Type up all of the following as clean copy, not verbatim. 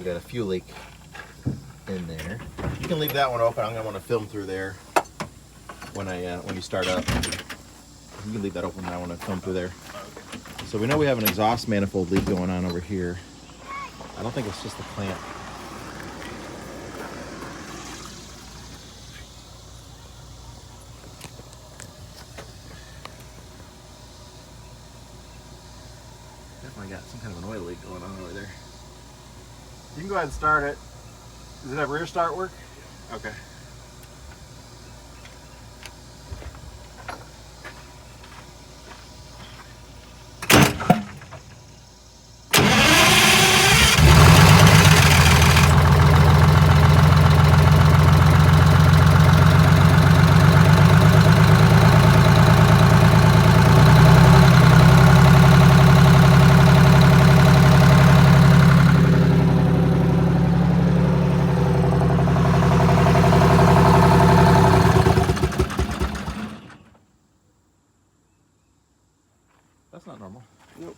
we got a fuel leak in there. You can leave that one open. I'm gonna want to film through there when you start up. You can leave that open. I want to film through there. So we know we have an exhaust manifold leak going on over here. I don't think it's just the clamp. Definitely got some kind of an oil leak going on over there. You can go ahead and start it. Does it have rear start work? Okay. That's not normal. Nope.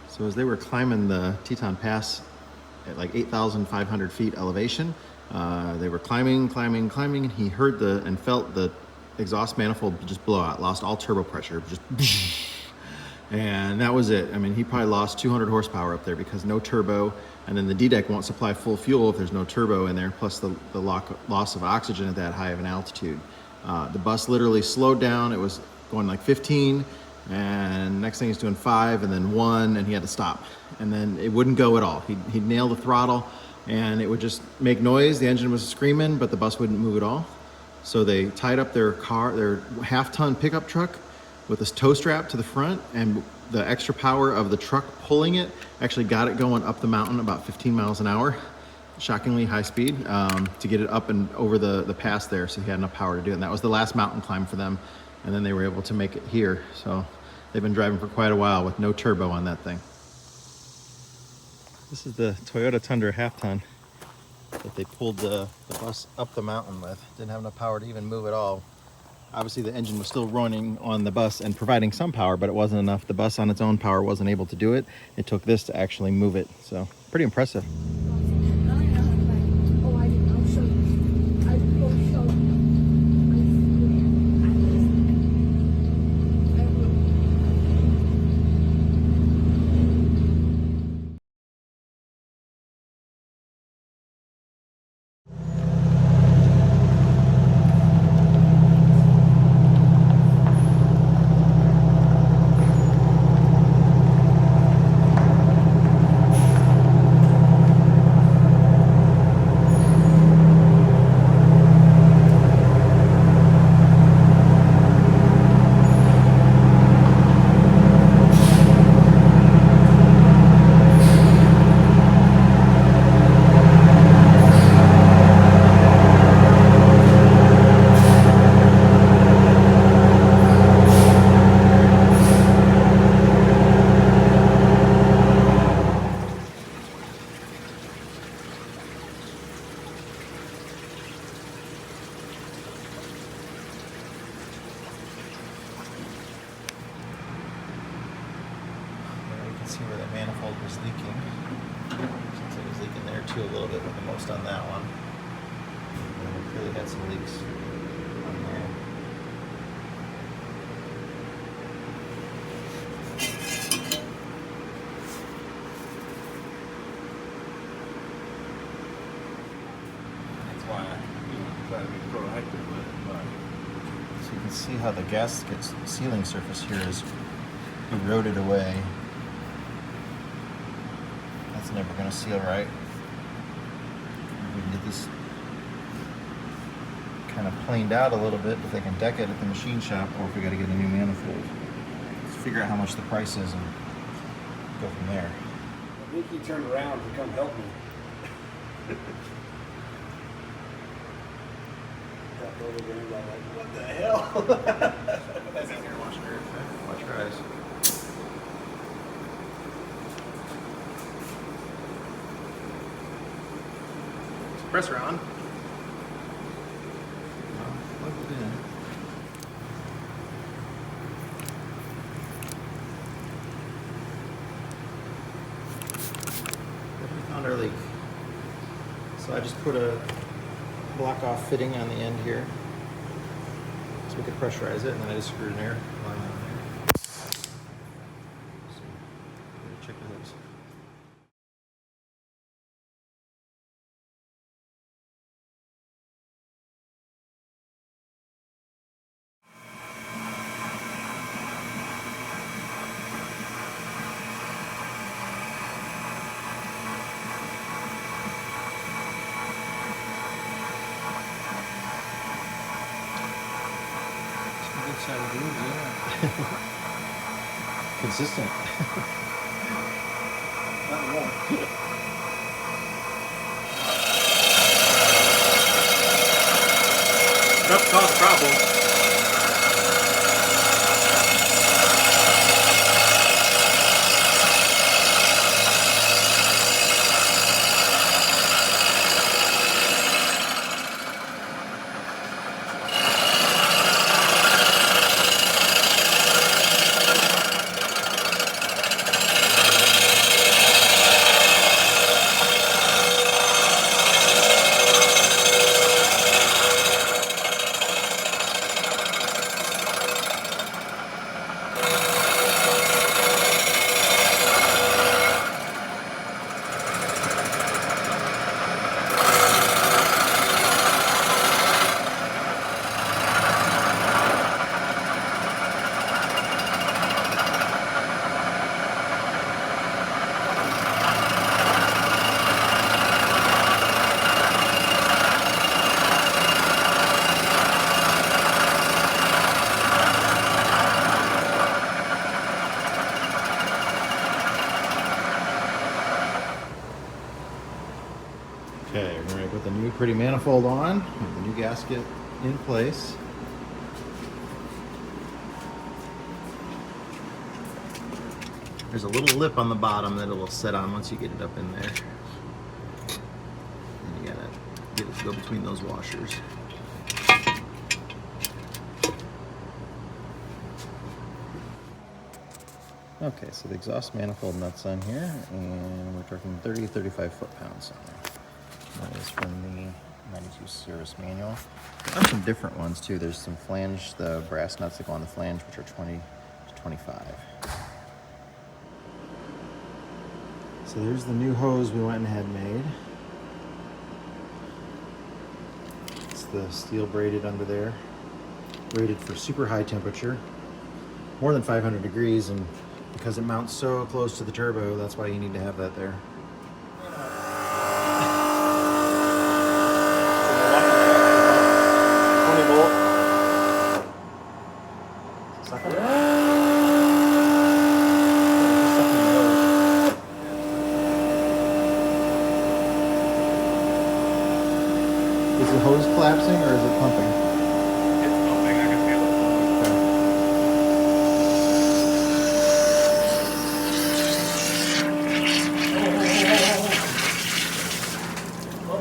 So as they were climbing the Teton Pass at like 8,500 feet elevation, they were climbing, and he heard and felt the exhaust manifold just blow out, lost all turbo pressure, just and that was it. I mean, he probably lost 200 horsepower up there because no turbo, and then the D-deck won't supply full fuel if there's no turbo in there, plus the loss of oxygen at that high of an altitude. The bus literally slowed down. It was going like 15, and next thing he's doing 5 and then 1, and he had to stop. And then it wouldn't go at all. He'd nail the throttle and it would just make noise. The engine was screaming, but the bus wouldn't move at all. So they tied up their half-ton pickup truck with this tow strap to the front, and the extra power of the truck pulling it actually got it going up the mountain about 15 miles an hour, shockingly high speed, to get it up and over the pass there, so he had enough power to do it. And that was the last mountain climb for them, and then they were able to make it here. So they've been driving for quite a while with no turbo on that thing. This is the Toyota Tundra half-ton that they pulled the bus up the mountain with. Didn't have enough power to even move at all. Obviously the engine was still running on the bus and providing some power, but it wasn't enough. The bus on its own power wasn't able to do it. It took this to actually move it. So pretty impressive. was leaking. Seems like it was leaking there too a little bit, but the most on that one. And we clearly had some leaks on there. That's why I try to be proactive with it. But So you can see how the gasket sealing surface here is eroded away. That's never going to seal right. We can get this kind of planed out a little bit if they can deck it at the machine shop, or if we got to get a new manifold. Let's figure out how much the price is and go from there. I think he turned around to come help me. Got over there and like, what the hell? That's easier to watch your eyes. Compressor on. Plug it in. We found our leak. So I just put a block off fitting on the end here so we could pressurize it, and then I just screwed an air line on there. So, check the hooks. good side of grooves, yeah. Consistent. Nothing wrong. Enough to cause problems. Okay, we're going to put the new pretty manifold on, with the new gasket in place. There's a little lip on the bottom that it will set on once you get it up in there. And you gotta get it to go between those washers. Okay, so the exhaust manifold nuts on here, and we're talking 30-35 foot-pounds on there. That is from the 92 service manual. There's some different ones too. There's some flange, the brass nuts that go on the flange, which are 20 to 25. So there's the new hose we went and had made. It's the steel braided under there, rated for super high temperature, more than 500 degrees, and because it mounts so close to the turbo, that's why you need to have that there. 20 volt. Is the hose collapsing or is it pumping? It's pumping, I can feel it. Well,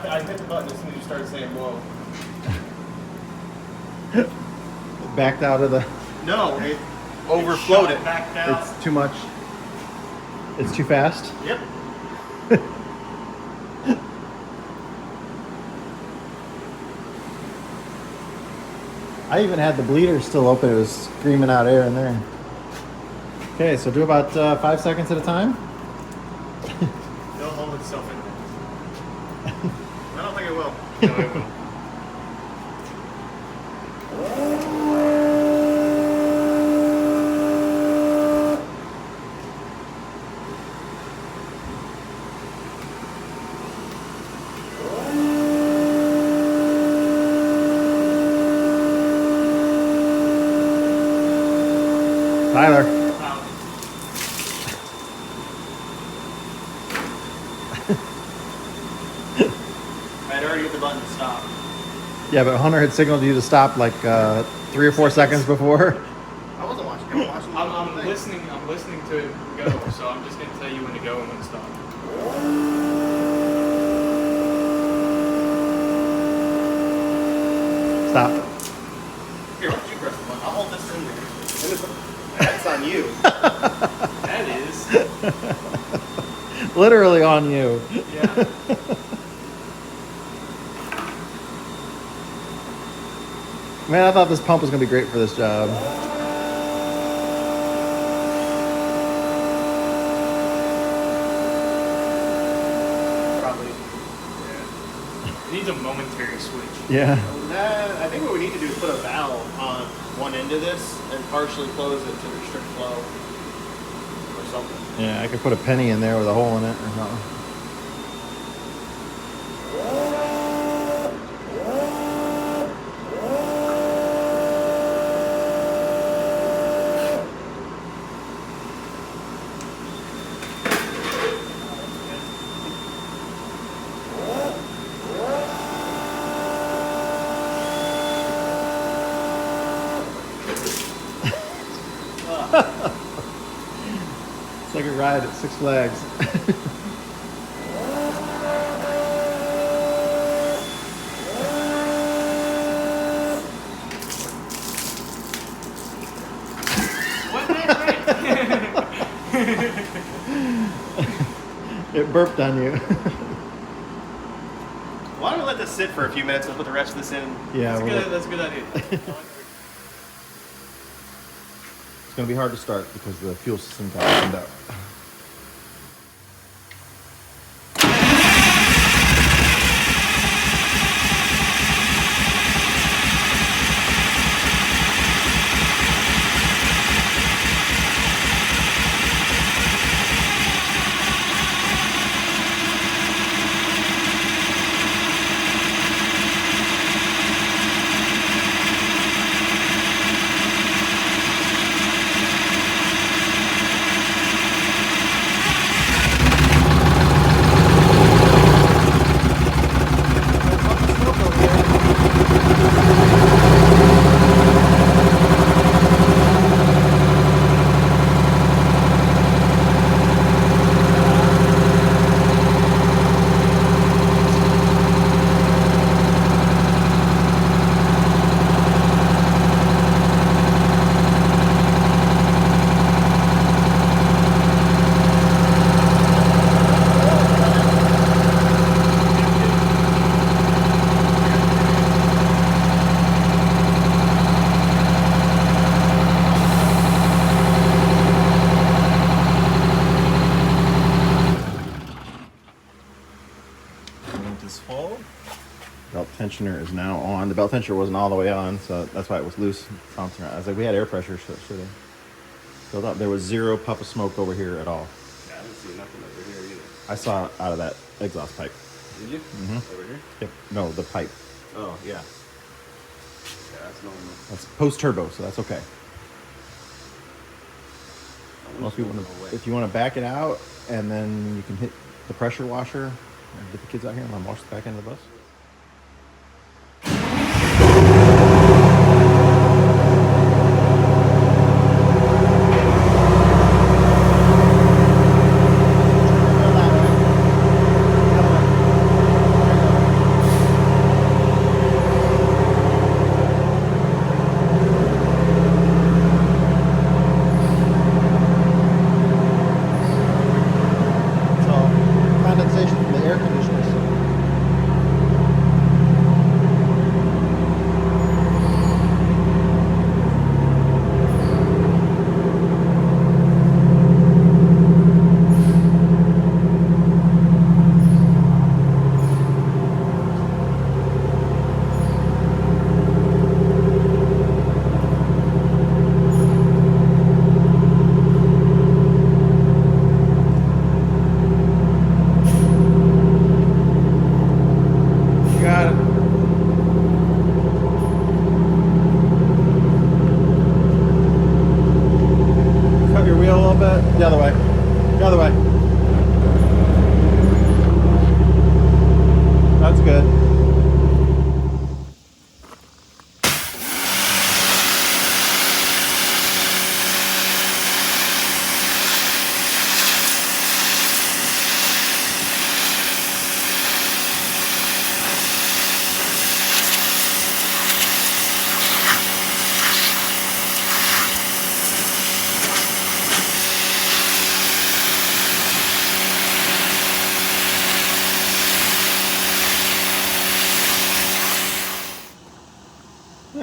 I hit the button as soon as you started saying whoa. It backed out of the... No, it overflowed it. Backed out. It's too much. It's too fast? Yep. I even had the bleeder still open. It was screaming out air in there. Okay, so do about 5 seconds at a time. It'll hold itself in. I don't think it will. No, it will. Tyler. I'd already hit the button to stop. Yeah, but Hunter had signaled you to stop like 3 or 4 seconds before. I wasn't watching. I was watching. I'm listening. I'm listening to it go. So I'm just gonna tell you when to go and when to stop. Stop. Here, why don't you press the button? I'll hold this in there. That's on you. That is. Literally on you. Yeah. Man, I thought this pump was going to be great for this job. Probably. It needs a momentary switch. Yeah. I think what we need to do is put a valve on one end of this and partially close it to restrict flow or something. Yeah, I could put a penny in there with a hole in it or something. It's like a ride at Six Flags. What? It burped on you. Why don't we let this sit for a few minutes and put the rest of this in? Yeah, That's a good idea. it's going to be hard to start because the fuel system got opened up. Belt tensioner is now on. The belt tensioner wasn't all the way on, so that's why it was loose, bouncing around. I was like, we had air pressure, so it should have filled up. There was zero puff of smoke over here at all. Yeah, I didn't see nothing over here either. I saw it out of that exhaust pipe. Did you? Mhm. Over here? Yep. No, the pipe. Oh, yeah. Yeah, that's normal. That's post turbo, so that's okay. Well, if you want to back it out, and then you can hit the pressure washer and get the kids out here and let them wash the back end of the bus.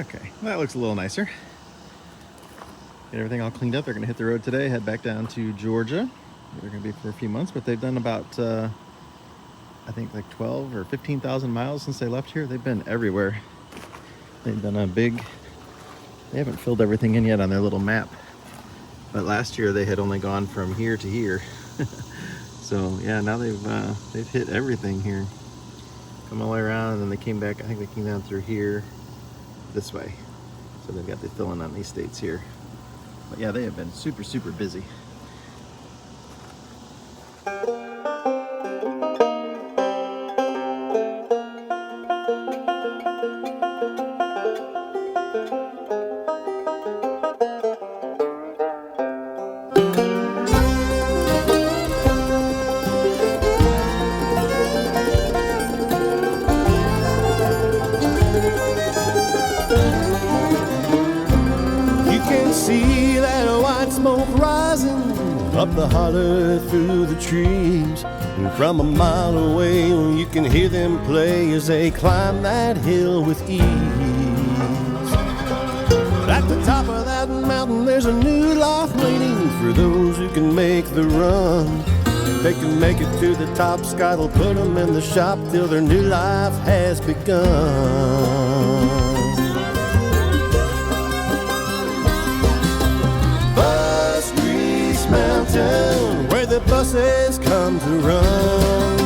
Okay, that looks a little nicer. Get everything all cleaned up. They're going to hit the road today, head back down to Georgia. They're going to be for a few months, but they've done about, I think, like 12 or 15,000 miles since they left here. They've been everywhere. They've done a big, they haven't filled everything in yet on their little map. But last year they had only gone from here to here. So yeah, now they've hit everything here. Come all the way around, and then they came back. I think they came down through here this way. So they've got the filling on these states here. But yeah, they have been super, super busy. See that white smoke rising up the holler through the trees, and from a mile away you can hear them play as they climb that hill with ease. At the top of that mountain there's a new life waiting for those who can make the run. If they can make it to the top, Scott will put them in the shop till their new life has begun. Mountain, where the buses come to run.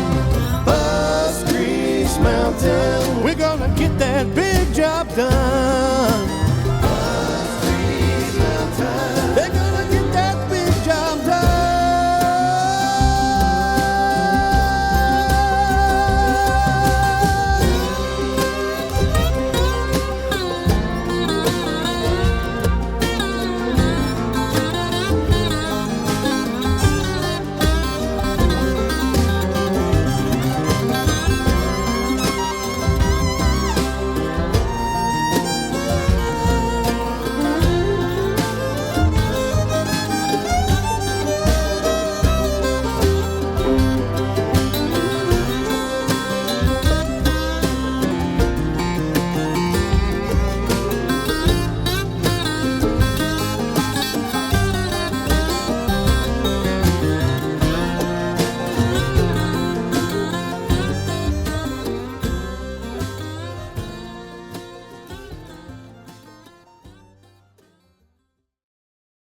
Bus Grease Mountain, we're gonna get that big job done.